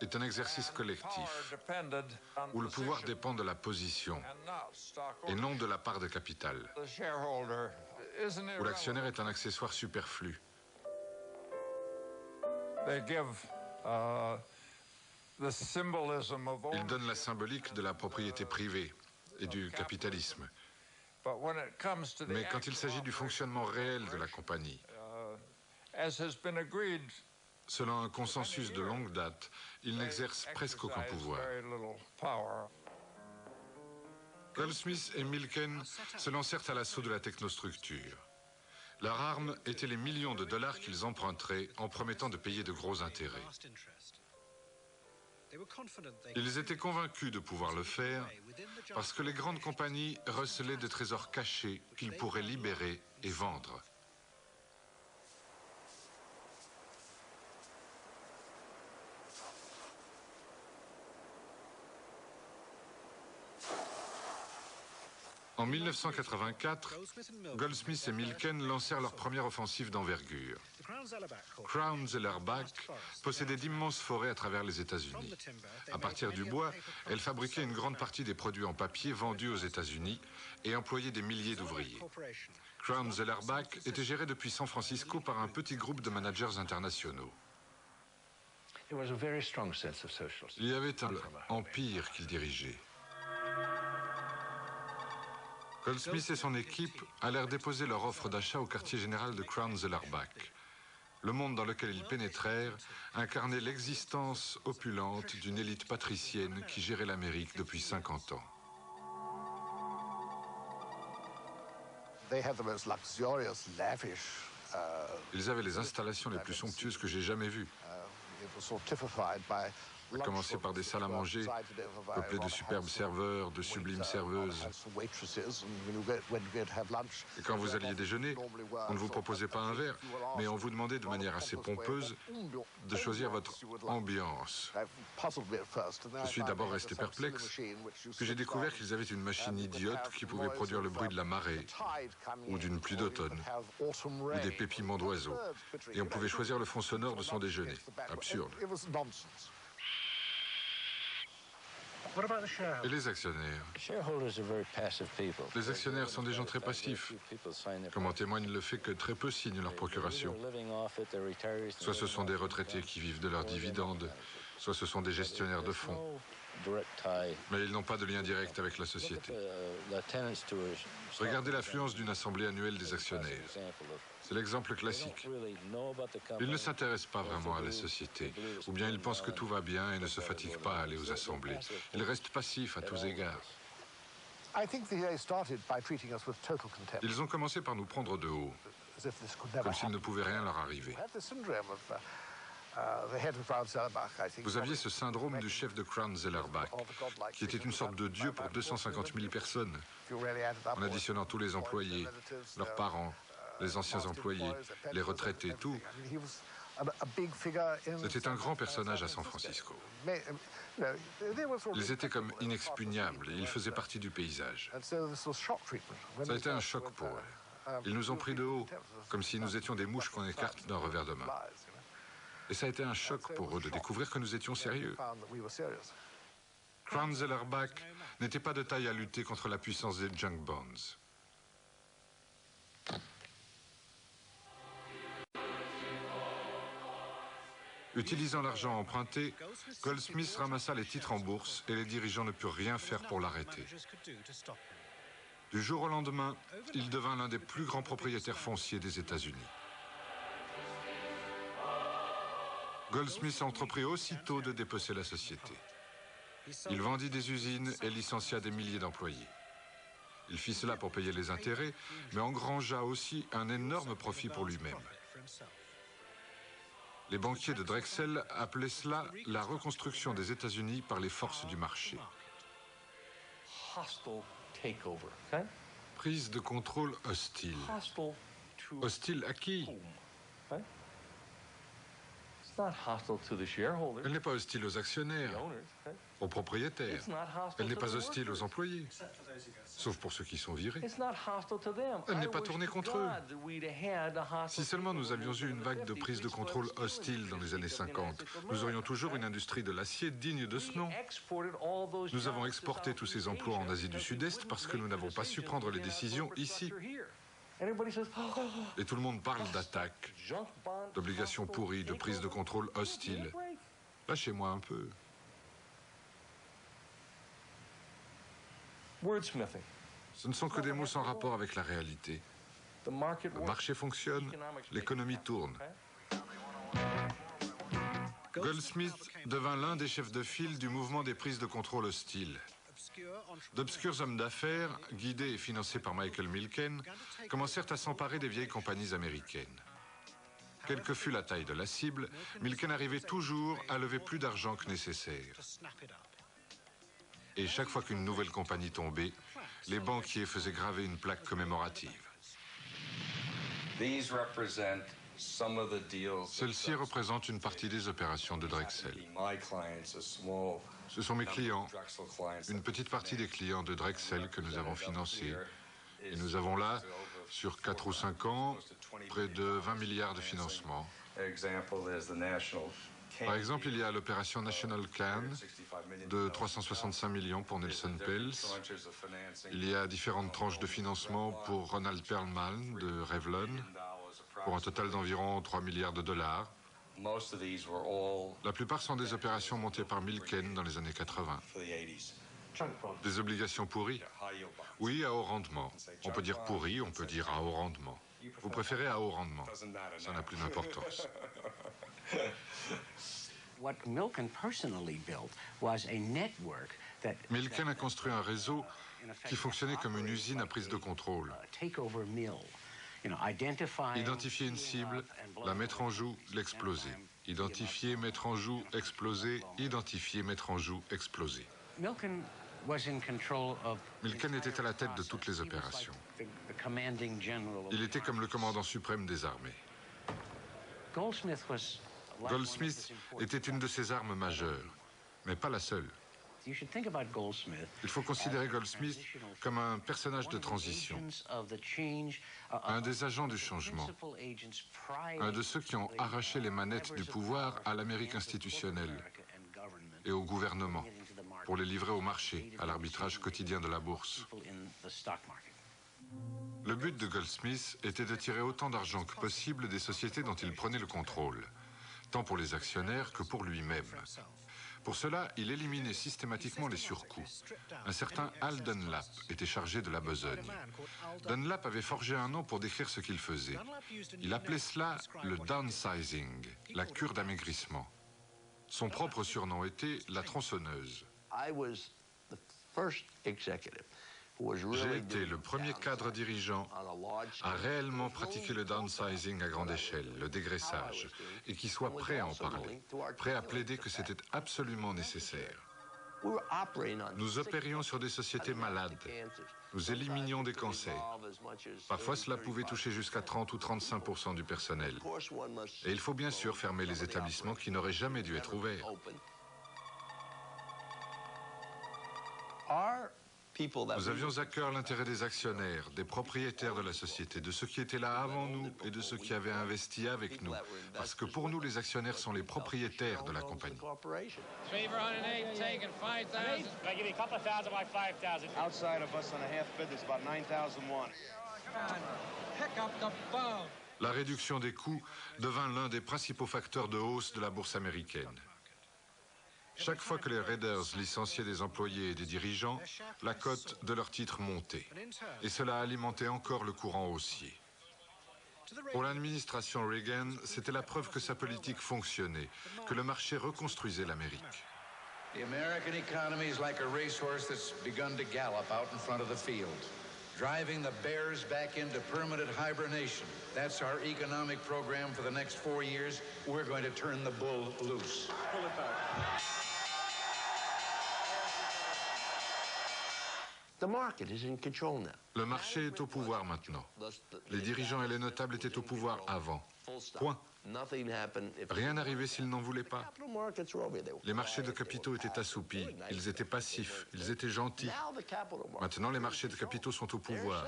est un exercice collectif où le pouvoir dépend de la position et non de la part de capital, où l'actionnaire est un accessoire superflu. Il donne la symbolique de la propriété privée et du capitalisme. Mais quand il s'agit du fonctionnement réel de la compagnie, selon un consensus de longue date, il n'exerce presque aucun pouvoir. Goldsmith et Milken se lancèrent à l'assaut de la technostructure. Leur arme était les millions de dollars qu'ils emprunteraient en promettant de payer de gros intérêts. Ils étaient convaincus de pouvoir le faire parce que les grandes compagnies recelaient des trésors cachés qu'ils pourraient libérer et vendre. En 1984, Goldsmith et Milken lancèrent leur première offensive d'envergure. Crown Zellerbach possédait d'immenses forêts à travers les États-Unis. À partir du bois, elle fabriquait une grande partie des produits en papier vendus aux États-Unis et employait des milliers d'ouvriers. Crown Zellerbach était géré depuis San Francisco par un petit groupe de managers internationaux. Il y avait un empire qu'il dirigeait. Goldsmith et son équipe allèrent déposer leur offre d'achat au quartier général de Crown Zellerbach. Le monde dans lequel ils pénétrèrent incarnait l'existence opulente d'une élite patricienne qui gérait l'Amérique depuis 50 ans. Ils avaient les installations les plus somptueuses que j'ai jamais vues. À commencer par des salles à manger peuplées de superbes serveurs, de sublimes serveuses. Et quand vous alliez déjeuner, on ne vous proposait pas un verre, mais on vous demandait de manière assez pompeuse de choisir votre ambiance. Je suis d'abord resté perplexe, puis j'ai découvert qu'ils avaient une machine idiote qui pouvait produire le bruit de la marée, ou d'une pluie d'automne, ou des pépiments d'oiseaux. Et on pouvait choisir le fond sonore de son déjeuner. Absurde. Et les actionnaires? Les actionnaires sont des gens très passifs, comme en témoigne le fait que très peu signent leur procuration. Soit ce sont des retraités qui vivent de leurs dividendes, soit ce sont des gestionnaires de fonds. Mais ils n'ont pas de lien direct avec la société. Regardez l'affluence d'une assemblée annuelle des actionnaires. C'est l'exemple classique. Ils ne s'intéressent pas vraiment à la société, ou bien ils pensent que tout va bien et ne se fatiguent pas à aller aux assemblées. Ils restent passifs à tous égards. Ils ont commencé par nous prendre de haut, comme s'il ne pouvait rien leur arriver. Vous aviez ce syndrome du chef de Crown Zellerbach, qui était une sorte de dieu pour 250 000 personnes, en additionnant tous les employés, leurs parents, les anciens employés, les retraités, tout. C'était un grand personnage à San Francisco. Ils étaient comme inexpugnables et ils faisaient partie du paysage. Ça a été un choc pour eux. Ils nous ont pris de haut, comme si nous étions des mouches qu'on écarte d'un revers de main. Et ça a été un choc pour eux de découvrir que nous étions sérieux. Crown Zellerbach n'était pas de taille à lutter contre la puissance des junk bonds. Utilisant l'argent emprunté, Goldsmith ramassa les titres en bourse et les dirigeants ne purent rien faire pour l'arrêter. Du jour au lendemain, il devint l'un des plus grands propriétaires fonciers des États-Unis. Goldsmith entreprit aussitôt de dépecer la société. Il vendit des usines et licencia des milliers d'employés. Il fit cela pour payer les intérêts, mais engrangea aussi un énorme profit pour lui-même. Les banquiers de Drexel appelaient cela la reconstruction des États-Unis par les forces du marché. Prise de contrôle hostile. Hostile à qui? Elle n'est pas hostile aux actionnaires, aux propriétaires. Elle n'est pas hostile aux employés. sauf pour ceux qui sont virés. Elle n'est pas tournée contre eux. Si seulement nous avions eu une vague de prise de contrôle hostile dans les années 50, nous aurions toujours une industrie de l'acier digne de ce nom. Nous avons exporté tous ces emplois en Asie du Sud-Est parce que nous n'avons pas su prendre les décisions ici. Et tout le monde parle d'attaque, d'obligations pourries, de prise de contrôle hostile. Lâchez-moi un peu. Ce ne sont que des mots sans rapport avec la réalité. Le marché fonctionne, l'économie tourne. Goldsmith devint l'un des chefs de file du mouvement des prises de contrôle hostiles. D'obscurs hommes d'affaires, guidés et financés par Michael Milken, commencèrent à s'emparer des vieilles compagnies américaines. Quelle que fût la taille de la cible, Milken arrivait toujours à lever plus d'argent que nécessaire. Et chaque fois qu'une nouvelle compagnie tombait, les banquiers faisaient graver une plaque commémorative. Celle-ci représente une partie des opérations de Drexel. Ce sont mes clients, une petite partie des clients de Drexel que nous avons financés. Et nous avons là, sur 4 ou 5 ans, près de 20 milliards de financements. Par exemple, il y a l'opération National Can de 365 millions pour Nelson Peltz. Il y a différentes tranches de financement pour Ronald Perlman de Revlon, pour un total d'environ 3 milliards de dollars. La plupart sont des opérations montées par Milken dans les années 80. Des obligations pourries? Oui, à haut rendement. On peut dire pourri, on peut dire à haut rendement. Vous préférez à haut rendement? Ça n'a plus d'importance. Milken a construit un réseau qui fonctionnait comme une usine à prise de contrôle. Identifier une cible, la mettre en joue, l'exploser. Identifier, mettre en joue, exploser. Identifier, mettre en joue, exploser. Milken était à la tête de toutes les opérations. Il était comme le commandant suprême des armées. Goldsmith était une de ses armes majeures, mais pas la seule. Il faut considérer Goldsmith comme un personnage de transition, un des agents du changement, un de ceux qui ont arraché les manettes du pouvoir à l'Amérique institutionnelle et au gouvernement pour les livrer au marché, à l'arbitrage quotidien de la bourse. Le but de Goldsmith était de tirer autant d'argent que possible des sociétés dont il prenait le contrôle, tant pour les actionnaires que pour lui-même. Pour cela, il éliminait systématiquement les surcoûts. Un certain Al Dunlap était chargé de la besogne. Dunlap avait forgé un nom pour décrire ce qu'il faisait. Il appelait cela le downsizing, la cure d'amaigrissement. Son propre surnom était la tronçonneuse. J'ai été le premier cadre dirigeant à réellement pratiquer le downsizing à grande échelle, le dégraissage, et qui soit prêt à en parler, prêt à plaider que c'était absolument nécessaire. Nous opérions sur des sociétés malades. Nous éliminions des cancers. Parfois, cela pouvait toucher jusqu'à 30 ou 35% du personnel. Et il faut bien sûr fermer les établissements qui n'auraient jamais dû être ouverts. Nous avions à cœur l'intérêt des actionnaires, des propriétaires de la société, de ceux qui étaient là avant nous et de ceux qui avaient investi avec nous. Parce que pour nous, les actionnaires sont les propriétaires de la compagnie. La réduction des coûts devint l'un des principaux facteurs de hausse de la bourse américaine. Chaque fois que les Raiders licenciaient des employés et des dirigeants, la cote de leurs titres montait. Et cela alimentait encore le courant haussier. Pour l'administration Reagan, c'était la preuve que sa politique fonctionnait, que le marché reconstruisait l'Amérique. The American economy is like a racehorse that's begun to gallop out in front of the field, driving the bears back into permanent hibernation. That's our economic program for the next 4 years. We're going to turn the bull loose. Pull it back. Le marché est au pouvoir maintenant. Les dirigeants et les notables étaient au pouvoir avant. Point. Rien n'arrivait s'ils n'en voulaient pas. Les marchés de capitaux étaient assoupis, ils étaient passifs, ils étaient gentils. Maintenant, les marchés de capitaux sont au pouvoir.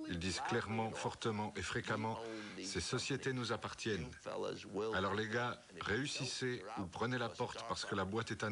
Ils disent clairement, fortement et fréquemment, ces sociétés nous appartiennent. Alors les gars, réussissez ou prenez la porte parce que la boîte est à